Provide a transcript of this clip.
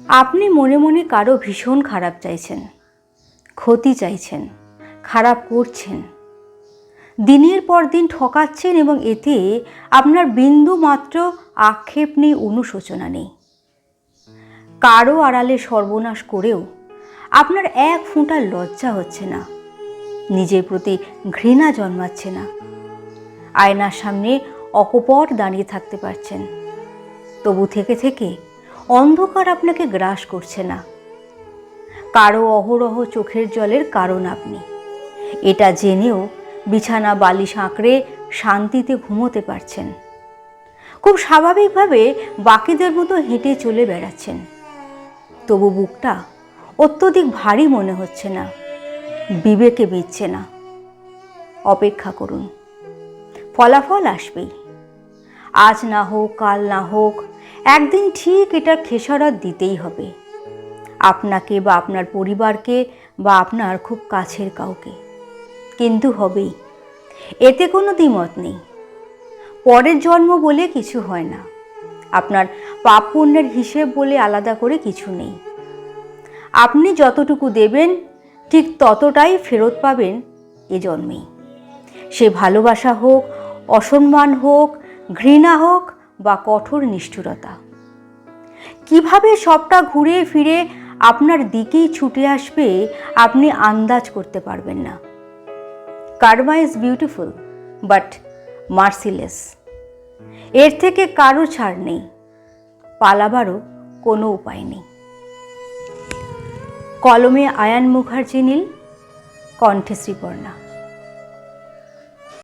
আপনি মনে মনে কারো ভীষণ খারাপ চাইছেন, ক্ষতি চাইছেন, খারাপ করছেন, দিনের পর দিন ঠকাচ্ছেন এবং এতে আপনার বিন্দু মাত্র আক্ষেপ নেই, অনুশোচনা নেই। কারো আড়ালে সর্বনাশ করেও আপনার এক ফোঁটা লজ্জা হচ্ছে না, নিজের প্রতি ঘৃণা জন্মাচ্ছে না। আয়নার সামনে অকপট দাঁড়িয়ে থাকতে পারছেন, তবু থেকে থেকে অন্ধকার আপনাকে গ্রাস করছে না। কারো অহরহ চোখের জলের কারণ আপনি, এটা জেনেও বিছানা বালিশ আঁকড়ে শান্তিতে ঘুমোতে পারছেন। খুব স্বাভাবিকভাবে বাকিদের মতো হেঁটে চলে বেড়াচ্ছেন, তবু বুকটা অত্যধিক ভারী মনে হচ্ছে না, বিবেকে বিঁধছে না। অপেক্ষা করুন, ফলাফল আসবেই। আজ না হোক, কাল না হোক, একদিন ঠিক এটার খেসারত দিতেই হবে, আপনাকে বা আপনার পরিবারকে বা আপনার খুব কাছের কাউকে। কিন্তু হবেই, এতে কোনো দ্বিমত নেই। পরের জন্ম বলে কিছু হয় না, আপনার পাপ পুণ্যের হিসেব বলে আলাদা করে কিছু নেই। আপনি যতটুকু দেবেন ঠিক ততটাই ফেরত পাবেন এ জন্মেই। সে ভালোবাসা হোক, অসম্মান হোক, ঘৃণা হোক বা কঠোর নিষ্ঠুরতা। কিভাবে সবটা ঘুরে ফিরে আপনার দিকেই ছুটে আসবে আপনি আন্দাজ করতে পারবেন না। Karma is beautiful but মার্সিলেস। এর থেকে কারো ছাড় নেই, পালাবারও কোনো উপায় নেই। কলমে আয়ান মুখার্জি নীল, কণ্ঠে শ্রীপর্ণা।